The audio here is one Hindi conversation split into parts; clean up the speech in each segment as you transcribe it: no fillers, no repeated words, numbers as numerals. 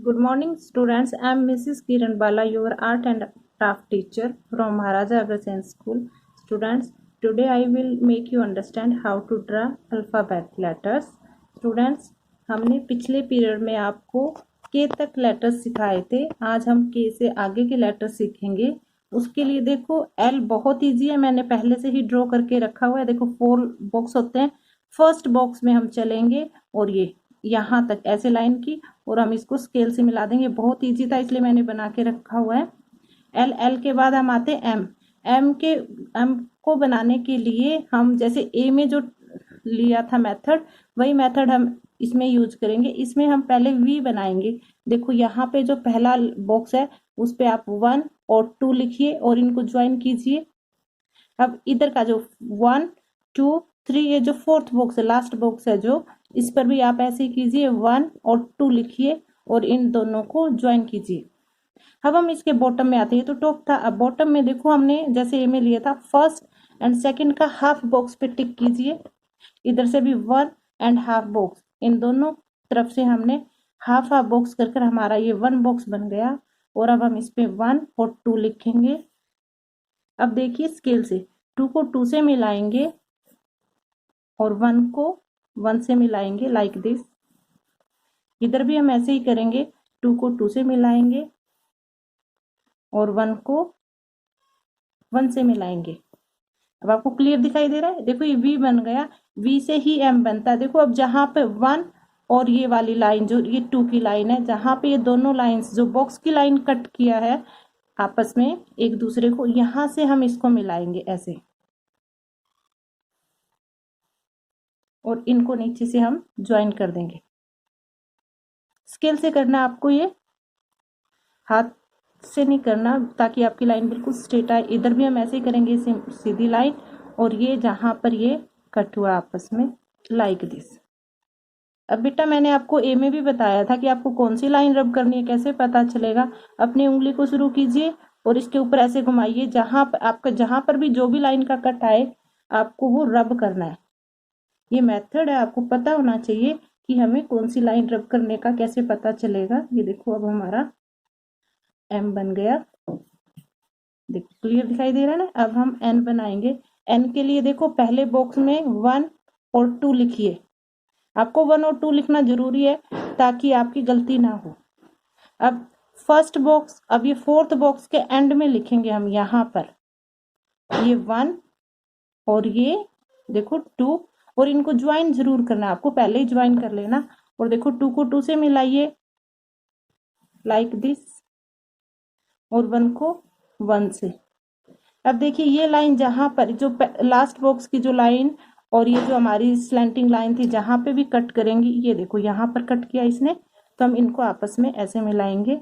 Good morning, students. I am Mrs. Kiran Bala, your art and craft teacher from Maharaja Agrasen School. Students, today I will make you understand how to draw alphabet letters. Students, हमने पिछले पीरियड में आपको के तक लेटर्स सिखाए थे. आज हम के से आगे के लेटर्स सीखेंगे. उसके लिए देखो एल बहुत इजी है, मैंने पहले से ही ड्रॉ करके रखा हुआ है. देखो 4 बॉक्स होते हैं. फर्स्ट बॉक्स में हम चलेंगे और ये यहाँ तक ऐसे लाइन की और हम इसको स्केल से मिला देंगे. बहुत इजी था इसलिए मैंने बना के रखा हुआ है. एल के बाद हम आते हैं एम को बनाने के लिए हम जैसे ए में जो लिया था मेथड, वही मेथड हम इसमें यूज करेंगे. इसमें हम पहले वी बनाएंगे. देखो यहाँ पे जो पहला बॉक्स है उस पे आप 1 और 2 लिखिए और इनको ज्वाइन कीजिए. अब इधर का जो 1 2 3 ये जो फोर्थ बॉक्स है, लास्ट बॉक्स है जो, इस पर भी आप ऐसे ही कीजिए. 1 और 2 लिखिए और इन दोनों को ज्वाइन कीजिए. अब हम इसके बॉटम में आते हैं. तो टॉप था. अब बॉटम में देखो हमने जैसे ए में लिया था, फर्स्ट एंड सेकंड का हाफ बॉक्स पे टिक कीजिए. इधर से भी 1 एंड हाफ बॉक्स, इन दोनों तरफ से हमने हाफ हाफ बॉक्स कर हमारा ये 1 बॉक्स बन गया. और अब हम इस पे 1 और 2 लिखेंगे. अब देखिए स्केल से 2 को 2 से मिलाएंगे और 1 को 1 से मिलाएंगे लाइक दिस. इधर भी हम ऐसे ही करेंगे. 2 को 2 से मिलाएंगे और 1 को 1 से मिलाएंगे. अब आपको क्लियर दिखाई दे रहा है. देखो ये वी बन गया. वी से ही एम बनता है. देखो अब जहां पे 1 और ये वाली लाइन जो ये 2 की लाइन है, जहां पे ये दोनों लाइंस जो बॉक्स की लाइन कट किया है आपस में एक दूसरे को, यहां से हम इसको मिलाएंगे ऐसे और इनको नीचे से हम ज्वाइन कर देंगे. स्केल से करना आपको, ये हाथ से नहीं करना ताकि आपकी लाइन बिल्कुल स्ट्रेट आए. इधर भी हम ऐसे ही करेंगे सीधी लाइन और ये जहां पर ये कट हुआ आपस में लाइक दिस. अब बेटा मैंने आपको ए में भी बताया था कि आपको कौन सी लाइन रब करनी है, कैसे पता चलेगा. अपनी उंगली को शुरू कीजिए और इसके ऊपर ऐसे घुमाइए. जहां पर भी जो भी लाइन का कट आए आपको वो रब करना है. ये मेथड है, आपको पता होना चाहिए कि हमें कौन सी लाइन रब करने का कैसे पता चलेगा. ये देखो अब हमारा एम बन गया. देखो क्लियर दिखाई दे रहा है ना. अब हम एन बनाएंगे. एन के लिए देखो पहले बॉक्स में 1 और 2 लिखिए. आपको 1 और 2 लिखना जरूरी है ताकि आपकी गलती ना हो. अब फर्स्ट बॉक्स, अब ये फोर्थ बॉक्स के एंड में लिखेंगे हम. यहाँ पर ये 1 और ये देखो 2 और इनको ज्वाइन जरूर करना. आपको पहले ही ज्वाइन कर लेना. और देखो 2 को 2 से मिलाइए लाइक दिस और 1 को 1 से. अब देखिए ये लाइन जहां पर जो लास्ट बॉक्स की जो लाइन और ये जो हमारी स्लैंटिंग लाइन थी जहां पे भी कट करेंगी, ये देखो यहाँ पर कट किया इसने, तो हम इनको आपस में ऐसे मिलाएंगे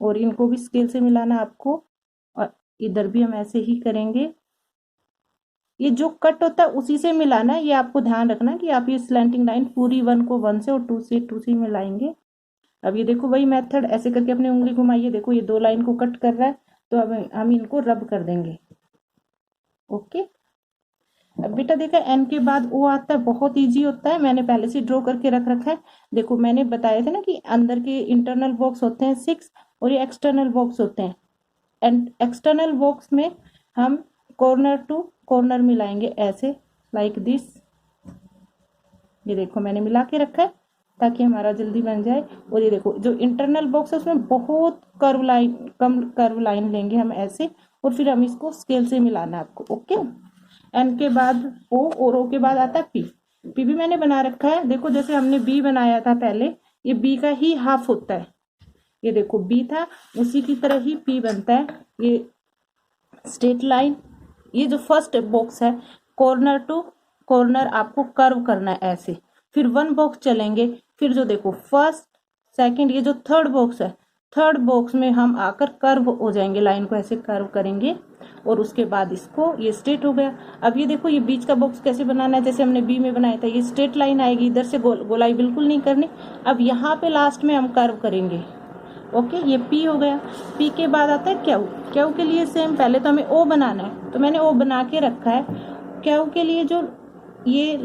और इनको भी स्केल से मिलाना आपको. और इधर भी हम ऐसे ही करेंगे. ये जो कट होता है उसी से मिलाना है. ये आपको ध्यान रखना कि आप ये स्लैंटिंग लाइन पूरी 1 को 1 से और 2 से 2 से मिलाएंगे. अब ये देखो वही मेथड, ऐसे करके अपनी उंगली घुमाइए. देखो ये 2 लाइन को कट कर रहा है तो अब हम इनको रब कर देंगे. ओके. अब बेटा देखा एन के बाद ओ आता है. बहुत इजी होता है, मैंने पहले से ड्रॉ करके रख रखा है. देखो मैंने बताया था ना कि अंदर के इंटरनल बॉक्स होते हैं 6 और ये एक्सटर्नल बॉक्स होते हैं. एंड एक्सटर्नल बॉक्स में हम कॉर्नर टू कॉर्नर मिलाएंगे ऐसे लाइक दिस. ये देखो मैंने मिला के रखा है ताकि हमारा जल्दी बन जाए. और ये देखो जो इंटरनल बॉक्स है उसमें बहुत कम कर्व लाइन लेंगे हम ऐसे और फिर हम इसको स्केल से मिलाना है आपको. ओके. एन के बाद ओ और ओ के बाद आता है पी. पी भी मैंने बना रखा है. देखो जैसे हमने बी बनाया था पहले, ये बी का ही हाफ होता है. ये देखो बी था उसी की तरह ही पी बनता है. ये स्ट्रेट लाइन, ये जो फर्स्ट बॉक्स है कॉर्नर टू कॉर्नर आपको कर्व करना है ऐसे. फिर 1 बॉक्स चलेंगे. फिर जो देखो फर्स्ट सेकंड, ये जो थर्ड बॉक्स है, थर्ड बॉक्स में हम आकर कर्व हो जाएंगे. लाइन को ऐसे कर्व करेंगे और उसके बाद इसको, ये स्ट्रेट हो गया. अब ये देखो ये बीच का बॉक्स कैसे बनाना है, जैसे हमने बी में बनाया था. ये स्ट्रेट लाइन आएगी, इधर से गोलाई बिल्कुल नहीं करनी. अब यहाँ पे लास्ट में हम कर्व करेंगे. ओके. ये पी हो गया. पी के बाद आता है क्यू. क्यू के लिए सेम, पहले तो हमें ओ बनाना है तो मैंने ओ बना के रखा है. क्यू के लिए जो ये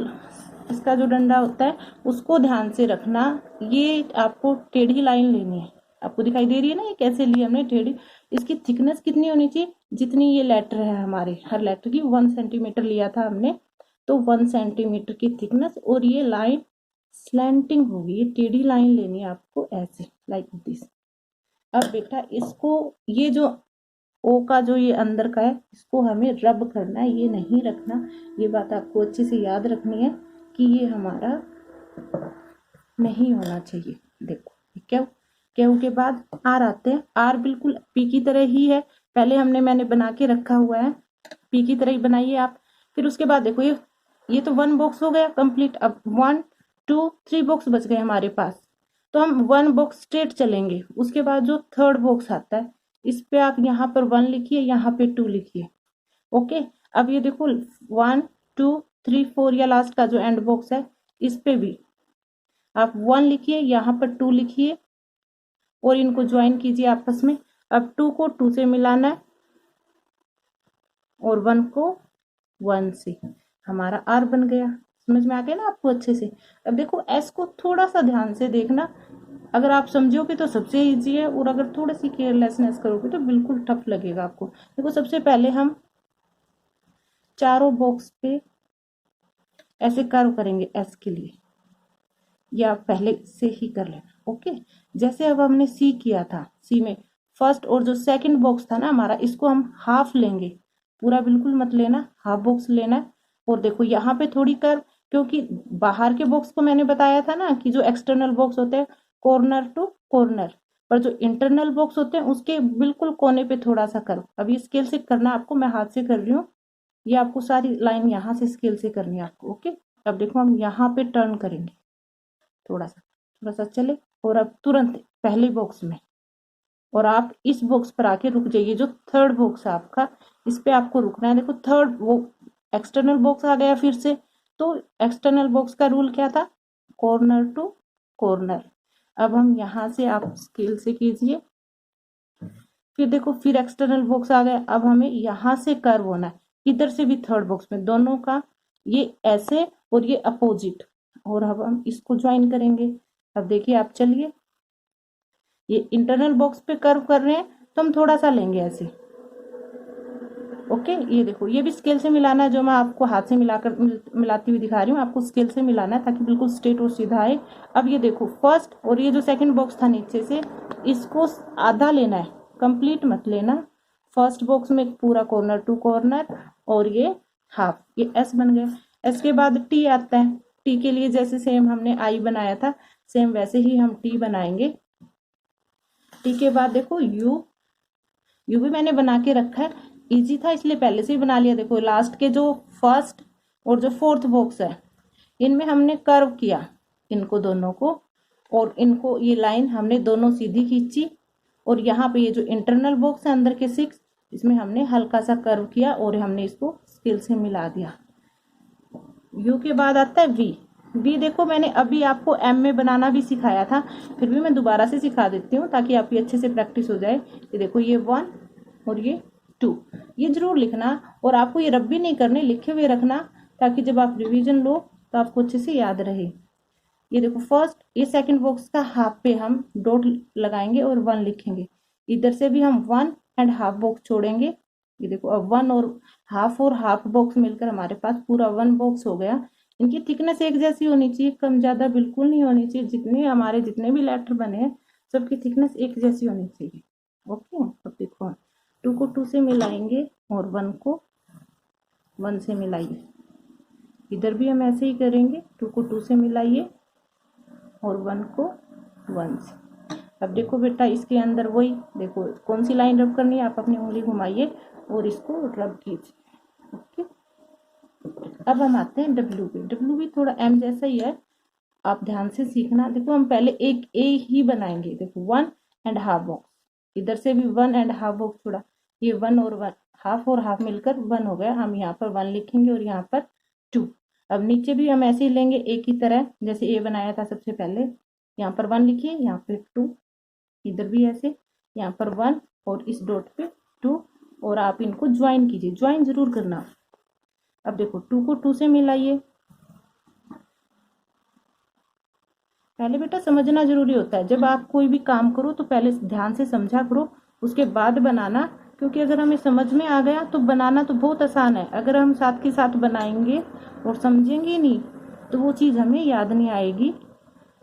इसका जो डंडा होता है उसको ध्यान से रखना। ये आपको टेढ़ी लाइन लेनी है, आपको दिखाई दे रही है ना ये कैसे ली हमने टेढ़ी। इसकी थिकनेस कितनी होनी चाहिए, जितनी ये लेटर है हमारे हर लेटर की 1 सेंटीमीटर लिया था हमने, तो 1 सेंटीमीटर की थिकनेस। और ये लाइन स्लैंटिंग होगी, ये टेढ़ी लाइन लेनी है आपको ऐसे लाइक दिस। अब बेटा इसको ये जो ओ का जो ये अंदर का है इसको हमें रब करना है, ये नहीं रखना। ये बात आपको अच्छे से याद रखनी है कि ये हमारा नहीं होना चाहिए। देखो क्या क्यों के बाद आर आते हैं। आर बिल्कुल पी की तरह ही है, पहले मैंने बना के रखा हुआ है, पी की तरह ही बनाइए आप। फिर उसके बाद देखो ये तो 1 बॉक्स हो गया कंप्लीट। अब 1 2 3 बॉक्स बच गए हमारे पास, तो हम 1 बॉक्स स्ट्रेट चलेंगे। उसके बाद जो 3rd बॉक्स आता है इस पे आप यहाँ पर 1 लिखिए, यहाँ पे 2 लिखिए। ओके, अब ये देखो 1 2 3 4 या लास्ट का जो एंड बॉक्स है इस पे भी आप 1 लिखिए, यहाँ पर 2 लिखिए और इनको ज्वाइन कीजिए आपस में। अब 2 को 2 से मिलाना है और 1 को 1 से, हमारा आर बन गया। समझ में आ गया ना आपको अच्छे से। अब देखो एस को थोड़ा सा ध्यान से देखना, अगर आप समझोगे तो सबसे इजी है, और अगर थोड़ी सी केयरलेसनेस करोगे तो बिल्कुल टफ लगेगा आपको। देखो सबसे पहले हम चारों बॉक्स पे ऐसे कर्व करेंगे एस के लिए, या पहले से ही कर लेना। ओके, जैसे अब हमने सी किया था, सी में फर्स्ट और जो सेकंड बॉक्स था ना हमारा, इसको हम हाफ लेंगे, पूरा बिल्कुल मत लेना, हाफ बॉक्स लेना है। और देखो यहाँ पे थोड़ी कर्व, क्योंकि बाहर के बॉक्स को मैंने बताया था ना कि जो एक्सटर्नल बॉक्स होते हैं कॉर्नर टू कॉर्नर, पर जो इंटरनल बॉक्स होते हैं उसके बिल्कुल कोने पे थोड़ा सा कर्व। अब ये स्केल से करना आपको, मैं हाथ से कर रही हूँ, ये आपको सारी लाइन यहाँ से स्केल से करनी है आपको। ओके, अब देखो हम यहाँ पे टर्न करेंगे, थोड़ा सा चले और अब तुरंत पहले बॉक्स में, और आप इस बॉक्स पर आके रुक जाइए, जो 3rd बॉक्स है आपका इस पे आपको रुकना है। देखो 3rd वो एक्सटर्नल बॉक्स आ गया फिर से, तो एक्सटर्नल बॉक्स का रूल क्या था, कॉर्नर टू कॉर्नर। अब हम यहाँ से आप स्केल से कीजिए, फिर देखो फिर एक्सटर्नल बॉक्स आ गया। अब हमें यहाँ से कर्व होना है, इधर से भी 3rd बॉक्स में, दोनों का ये ऐसे और ये अपोजिट, और अब हम इसको ज्वाइन करेंगे। अब देखिए आप चलिए, ये इंटरनल बॉक्स पे कर्व कर रहे हैं तो हम थोड़ा सा लेंगे ऐसे। ओके, ये देखो ये भी स्केल से मिलाना है, जो मैं आपको हाथ से मिलाती हुई दिखा रही हूँ, आपको स्केल से मिलाना है ताकि बिल्कुल स्ट्रेट और सीधा आए। अब ये देखो फर्स्ट और ये जो सेकंड बॉक्स था नीचे से, इसको आधा लेना है, कंप्लीट मत लेना। फर्स्ट बॉक्स में पूरा कॉर्नर टू कॉर्नर और ये हाफ, ये एस बन गया। एस के बाद टी आता है, टी के लिए जैसे सेम हमने आई बनाया था सेम वैसे ही हम टी बनाएंगे। टी के बाद देखो यू, यू भी मैंने बना के रखा है, इजी था इसलिए पहले से ही बना लिया। देखो लास्ट के जो फर्स्ट और जो 4th बॉक्स है इनमें हमने कर्व किया इनको दोनों को, और इनको ये लाइन हमने दोनों सीधी खींची, और यहाँ पे ये जो इंटरनल बॉक्स है अंदर के 6 इसमें हमने हल्का सा कर्व किया और हमने इसको स्केल से मिला दिया। यू के बाद आता है वी। वी देखो मैंने अभी आपको एम में बनाना भी सिखाया था, फिर भी मैं दोबारा से सिखा देती हूँ ताकि आपकी अच्छे से प्रैक्टिस हो जाए। ये देखो ये 1 और ये 2, ये जरूर लिखना, और आपको ये रब भी नहीं करने, लिखे हुए रखना ताकि जब आप रिवीजन लो तो आपको अच्छे से याद रहे। ये देखो फर्स्ट ये सेकंड बॉक्स का हाफ पे हम डॉट लगाएंगे और 1 लिखेंगे, इधर से भी हम 1 एंड हाफ बॉक्स छोड़ेंगे। ये देखो अब 1 और हाफ बॉक्स मिलकर हमारे पास पूरा 1 बॉक्स हो गया। इनकी थिकनेस एक जैसी होनी चाहिए, कम ज्यादा बिल्कुल नहीं होनी चाहिए। जितने भी लेटर बने हैं सबकी थिकनेस एक जैसी होनी चाहिए। ओके, अब देखो 2 को 2 से मिलाएंगे और 1 को 1 से मिलाइए। इधर भी हम ऐसे ही करेंगे, 2 को 2 से मिलाइए और 1 को 1 से। अब देखो बेटा इसके अंदर वही देखो कौन सी लाइन रब करनी है, आप अपनी उंगली घुमाइए और इसको रब कीजिए। ओके, अब हम आते हैं डब्ल्यू पे। डब्ल्यू भी थोड़ा एम जैसा ही है, आप ध्यान से सीखना। देखो हम पहले एक ए ही बनाएंगे, देखो 1 एंड हाफ बॉक्स, इधर से भी 1 एंड हाफ बॉक्स छोड़ा, ये 1 और 1 हाफ मिलकर 1 हो गया। हम यहाँ पर 1 लिखेंगे और यहाँ पर 2। अब नीचे भी हम ऐसे ही लेंगे एक ही तरह जैसे ए बनाया था सबसे पहले, यहाँ पर 1 लिखिए, यहाँ पे 2, इधर भी ऐसे, यहाँ पर 1 और इस डॉट पे 2, और आप इनको ज्वाइन कीजिए, ज्वाइन जरूर करना। अब देखो 2 को 2 से मिलाइए, पहले बेटा समझना जरूरी होता है। जब आप कोई भी काम करो तो पहले ध्यान से समझा करो, उसके बाद बनाना। क्योंकि अगर हमें समझ में आ गया तो बनाना तो बहुत आसान है। अगर हम साथ के साथ बनाएंगे और समझेंगे नहीं तो वो चीज़ हमें याद नहीं आएगी,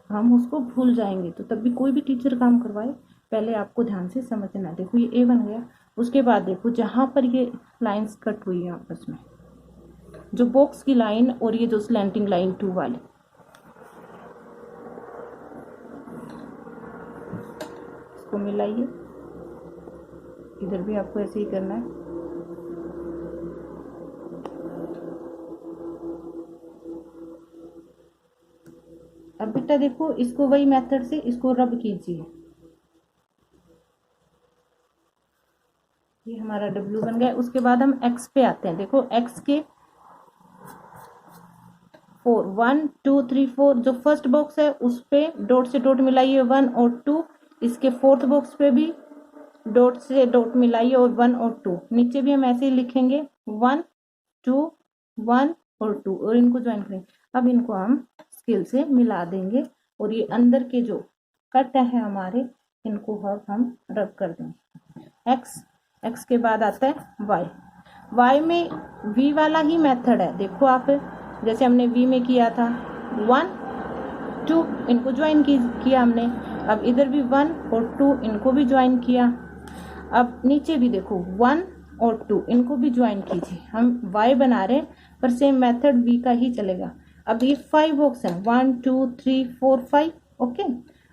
हम उसको भूल जाएंगे। तो तब भी कोई भी टीचर काम करवाए, पहले आपको ध्यान से समझना। देखो ये ए बन गया, उसके बाद देखो जहाँ पर ये लाइंस कट हुई है आपस में, जो बॉक्स की लाइन और ये जो स्लैंटिंग लाइन 2 वाली, इसको मिलाइए। इधर भी आपको ऐसे ही करना है। अब बेटा देखो इसको वही मेथड से इसको रब कीजिए। ये हमारा डब्ल्यू बन गया। उसके बाद हम एक्स पे आते हैं। देखो एक्स के 4 1 2 3 4 जो फर्स्ट बॉक्स है उस पे डॉट से डॉट मिलाइए 1 और 2। इसके फोर्थ बॉक्स पे भी डॉट से डॉट मिलाइए और 1 और 2। नीचे भी हम ऐसे ही लिखेंगे 1 2 1 और 2 और इनको ज्वाइन करेंगे। अब इनको हम स्केल से मिला देंगे और ये अंदर के जो कट है हमारे, इनको हम रब कर देंगे। एक्स के बाद आता है वाई में वी वाला ही मेथड है। देखो आप, जैसे हमने वी में किया था 1 2 इनको ज्वाइन किया हमने। अब इधर भी 1 और 2 इनको भी ज्वाइन किया। अब नीचे भी देखो 1 और 2 इनको भी ज्वाइन कीजिए। हम वाई बना रहे हैं पर सेम मेथड वी का ही चलेगा। अब ये 5 बॉक्स है 1 2 3 4 5। ओके,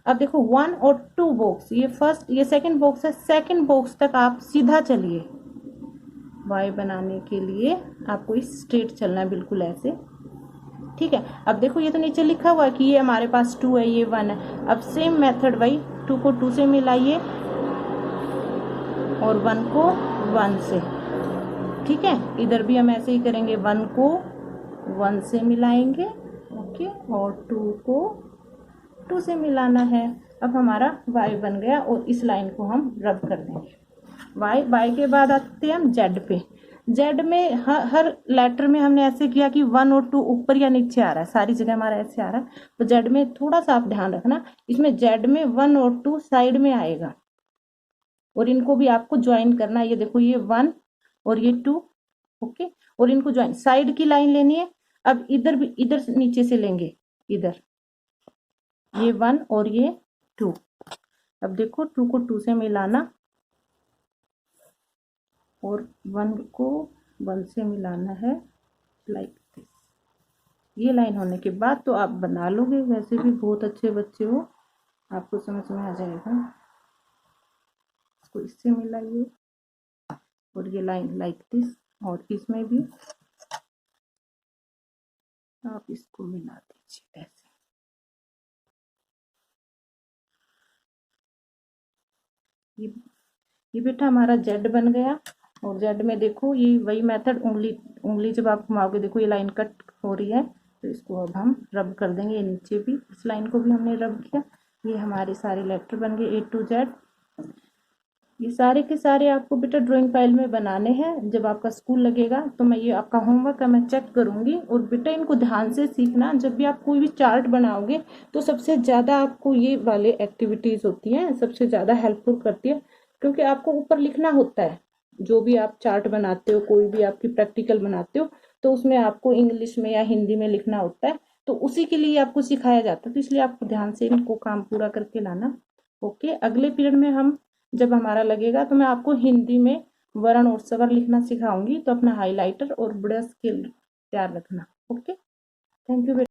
अब देखो 1 और 2 बॉक्स, ये फर्स्ट ये सेकंड बॉक्स है, सेकंड बॉक्स तक आप सीधा चलिए। वाई बनाने के लिए आपको इस स्ट्रेट चलना है, बिल्कुल ऐसे। ठीक है, अब देखो ये तो नीचे लिखा हुआ है कि ये हमारे पास 2 है, ये 1 है। अब सेम मेथड वही 2 को 2 से मिलाइए और 1 को 1 से। ठीक है, इधर भी हम ऐसे ही करेंगे, 1 को 1 से मिलाएंगे। ओके, और 2 को 2 से मिलाना है। अब हमारा y बन गया और इस लाइन को हम रब कर देंगे। y के बाद आते हैं हम z पे। z में हर लेटर में हमने ऐसे किया कि 1 और 2 ऊपर या नीचे आ रहा है, सारी जगह हमारा ऐसे आ रहा है। तो z में थोड़ा सा आप ध्यान रखना, इसमें z में 1 और 2 साइड में आएगा और इनको भी आपको ज्वाइन करना है। ये देखो ये 1 और ये 2। ओके, और इनको ज्वाइन साइड की लाइन लेनी है। अब इधर भी इधर नीचे से लेंगे, इधर ये 1 और ये 2। अब देखो 2 को 2 से मिलाना और 1 को 1 से मिलाना है, लाइक दिस। ये लाइन होने के बाद तो आप बना लोगे, वैसे भी बहुत अच्छे बच्चे हो, आपको समझ में आ जाएगा। इसको इससे मिलाइए और ये लाइन लाइक दिस, और इसमें भी आप इसको मिला दीजिए ऐसे। ये बेटा हमारा जेड बन गया। और जेड में देखो ये वही मेथड, उंगली जब आप घुमाओगे देखो ये लाइन कट हो रही है, तो इसको अब हम रब कर देंगे। ये नीचे भी इस लाइन को भी हमने रब किया। ये हमारे सारे लेटर बन गए A to Z। ये सारे के सारे आपको बेटा ड्राइंग फाइल में बनाने हैं। जब आपका स्कूल लगेगा तो मैं ये आपका होमवर्क है, मैं चेक करूंगी। और बेटा इनको ध्यान से सीखना। जब भी आप कोई भी चार्ट बनाओगे तो सबसे ज़्यादा आपको ये वाले एक्टिविटीज़ होती हैं, सबसे ज़्यादा हेल्पफुल करती है। क्योंकि आपको ऊपर लिखना होता है, जो भी आप चार्ट बनाते हो, कोई भी आपकी प्रैक्टिकल बनाते हो, तो उसमें आपको इंग्लिश में या हिंदी में लिखना होता है। तो उसी के लिए आपको सिखाया जाता है, तो इसलिए आपको ध्यान से इनको काम पूरा करके लाना। ओके, अगले पीरियड में हम जब हमारा लगेगा तो मैं आपको हिंदी में वर्ण और स्वर लिखना सिखाऊंगी। तो अपना हाइलाइटर और ब्रश के तैयार रखना। ओके, थैंक यू बेटा।